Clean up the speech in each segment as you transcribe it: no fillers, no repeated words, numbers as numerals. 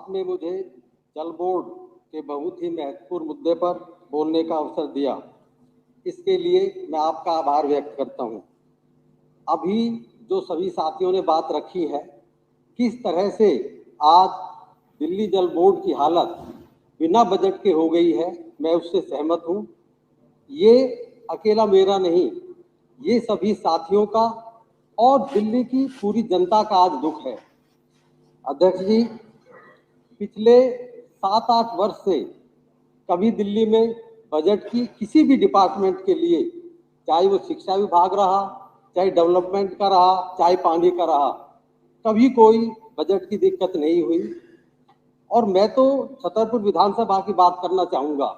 आपने मुझे जल बोर्ड के बहुत ही महत्वपूर्ण मुद्दे पर बोलने का अवसर दिया, इसके लिए मैं आपका आभार व्यक्त करता हूं। अभी जो सभी साथियों ने बात रखी है, किस तरह से आज दिल्ली जल बोर्ड की हालत बिना बजट के हो गई है, मैं उससे सहमत हूं। ये अकेला मेरा नहीं, ये सभी साथियों का और दिल्ली की पूरी जनता का आज दुख है। अध्यक्ष जी, पिछले 7-8 वर्ष से कभी दिल्ली में बजट की किसी भी डिपार्टमेंट के लिए, चाहे वो शिक्षा विभाग रहा, चाहे डेवलपमेंट का रहा, चाहे पानी का रहा, कभी कोई बजट की दिक्कत नहीं हुई। और मैं तो छतरपुर विधानसभा की बात करना चाहूँगा।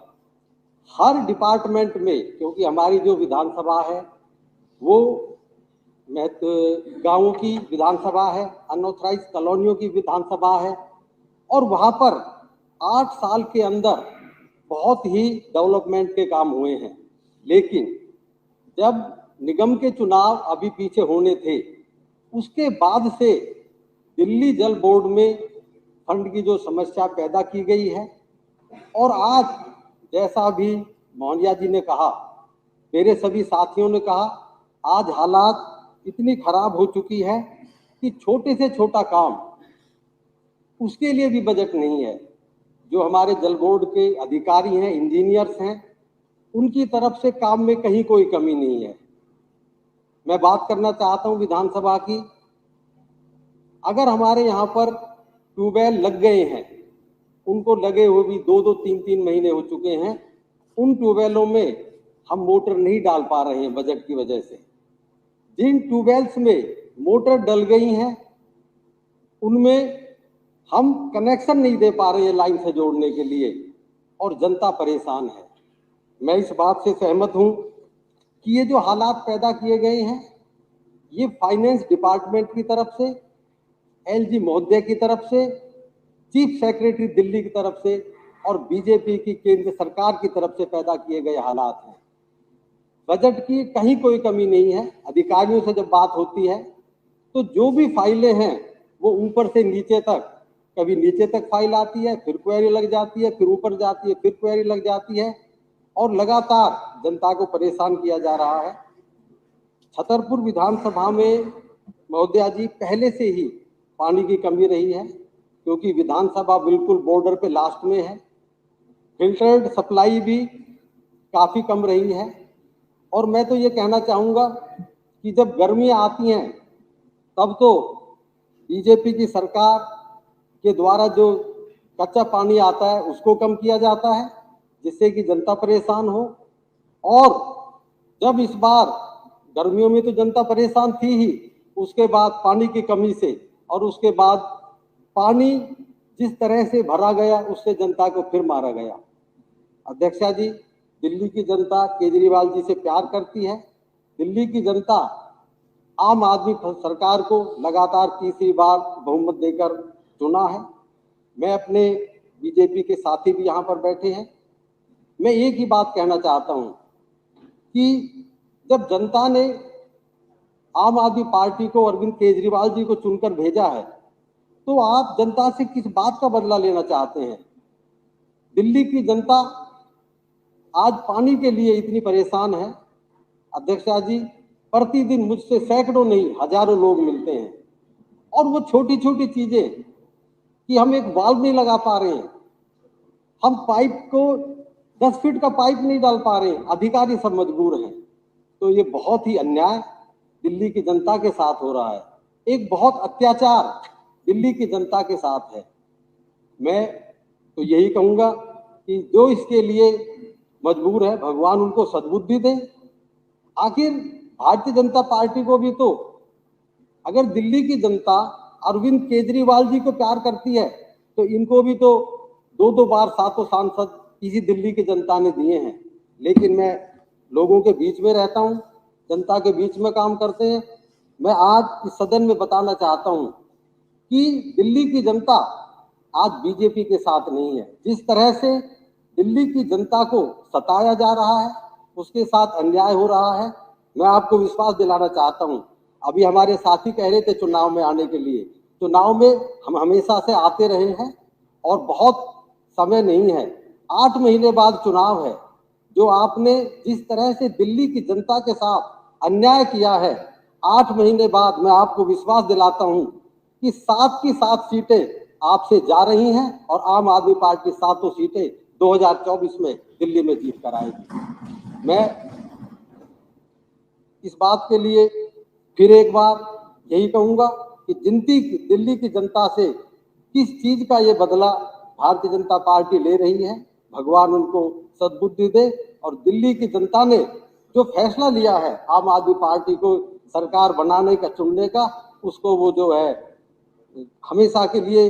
हर डिपार्टमेंट में, क्योंकि हमारी जो विधानसभा है वो गांवों की विधानसभा है, अनऑथराइज कॉलोनियों की विधानसभा है, और वहाँ पर 8 साल के अंदर बहुत ही डेवलपमेंट के काम हुए हैं। लेकिन जब निगम के चुनाव अभी पीछे होने थे, उसके बाद से दिल्ली जल बोर्ड में फंड की जो समस्या पैदा की गई है, और आज जैसा भी मोहनिया जी ने कहा, मेरे सभी साथियों ने कहा, आज हालात इतनी खराब हो चुकी है कि छोटे से छोटा काम उसके लिए भी बजट नहीं है। जो हमारे जल बोर्ड के अधिकारी हैं, इंजीनियर्स हैं, उनकी तरफ से काम में कहीं कोई कमी नहीं है। मैं बात करना चाहता हूं विधानसभा की। अगर हमारे यहाँ पर ट्यूबवेल लग गए हैं, उनको लगे हुए भी 2-2, 3-3 महीने हो चुके हैं, उन ट्यूबवेलों में हम मोटर नहीं डाल पा रहे हैं बजट की वजह से। जिन ट्यूबवेल्स में मोटर डल गई हैं, उनमें हम कनेक्शन नहीं दे पा रहे हैं लाइन से जोड़ने के लिए, और जनता परेशान है। मैं इस बात से सहमत हूं कि ये जो हालात पैदा किए गए हैं, ये फाइनेंस डिपार्टमेंट की तरफ से, एलजी महोदय की तरफ से, चीफ सेक्रेटरी दिल्ली की तरफ से, और बीजेपी की केंद्र सरकार की तरफ से पैदा किए गए हालात हैं। बजट की कहीं कोई कमी नहीं है। अधिकारियों से जब बात होती है तो जो भी फाइलें हैं वो ऊपर से नीचे तक, कभी नीचे तक फाइल आती है, फिर क्वेरी लग जाती है, फिर ऊपर जाती है, फिर क्वेरी लग जाती है, और लगातार जनता को परेशान किया जा रहा है। छतरपुर विधानसभा में महोदया जी पहले से ही पानी की कमी रही है, क्योंकि विधानसभा बिल्कुल बॉर्डर पे लास्ट में है। फिल्टर्ड सप्लाई भी काफ़ी कम रही है। और मैं तो ये कहना चाहूँगा कि जब गर्मियाँ आती हैं तब तो बीजेपी की सरकार के द्वारा जो कच्चा पानी आता है उसको कम किया जाता है, जिससे कि जनता परेशान हो। और जब इस बार गर्मियों में तो जनता परेशान थी ही, उसके बाद पानी की कमी से, और उसके बाद पानी जिस तरह से भरा गया, उससे जनता को फिर मारा गया। अध्यक्षा जी, दिल्ली की जनता केजरीवाल जी से प्यार करती है। दिल्ली की जनता आम आदमी सरकार को लगातार तीसरी बार बहुमत देकर चुना है। मैं अपने बीजेपी के साथी भी यहाँ पर बैठे हैं। मैं एक ही बात कहना चाहता हूँ कि जब जनता ने आम आदमी पार्टी को, अरविंद केजरीवाल जी को चुनकर भेजा है, तो आप जनता से किस बात का बदला लेना चाहते हैं? दिल्ली की जनता आज पानी के लिए इतनी परेशान है। अध्यक्षा जी, प्रतिदिन मुझसे सैकड़ों नहीं हजारों लोग मिलते हैं, और वो छोटी छोटी चीजें कि हम एक वाल्व नहीं लगा पा रहे हैं, हम पाइप को 10 फीट का पाइप नहीं डाल पा रहे हैं, अधिकारी सब मजबूर हैं। तो ये बहुत ही अन्याय दिल्ली की जनता के साथ हो रहा है, एक बहुत अत्याचार दिल्ली की जनता के साथ है। मैं तो यही कहूँगा कि जो इसके लिए मजबूर है, भगवान उनको सद्बुद्धि दे। आखिर भारतीय जनता पार्टी को भी तो, अगर दिल्ली की जनता अरविंद केजरीवाल जी को प्यार करती है, तो इनको भी तो 2-2 बार 7 सांसद इसी दिल्ली की जनता ने दिए हैं। लेकिन मैं लोगों के बीच में रहता हूं, जनता के बीच में काम करते हैं। मैं आज इस सदन में बताना चाहता हूं कि दिल्ली की जनता आज बीजेपी के साथ नहीं है। जिस तरह से दिल्ली की जनता को सताया जा रहा है, उसके साथ अन्याय हो रहा है, मैं आपको विश्वास दिलाना चाहता हूं। अभी हमारे साथी कह रहे थे चुनाव में आने के लिए, चुनाव में हम हमेशा से आते रहे हैं, और बहुत समय नहीं है, 8 महीने बाद चुनाव है। जो आपने जिस तरह से दिल्ली की जनता के साथ अन्याय किया है, 8 महीने बाद मैं आपको विश्वास दिलाता हूं कि 7 की 7 सीटें आपसे जा रही हैं और आम आदमी पार्टी 7 सीटें 2024 में दिल्ली में जीत कर आएगी। मैं इस बात के लिए फिर एक बार यही कहूंगा कि दिल्ली की जनता से किस चीज का ये बदला भारतीय जनता पार्टी ले रही है, भगवान उनको सद्बुद्धि दे। और दिल्ली की जनता ने जो फैसला लिया है आम आदमी पार्टी को सरकार बनाने का, चुनने का, उसको वो जो है हमेशा के लिए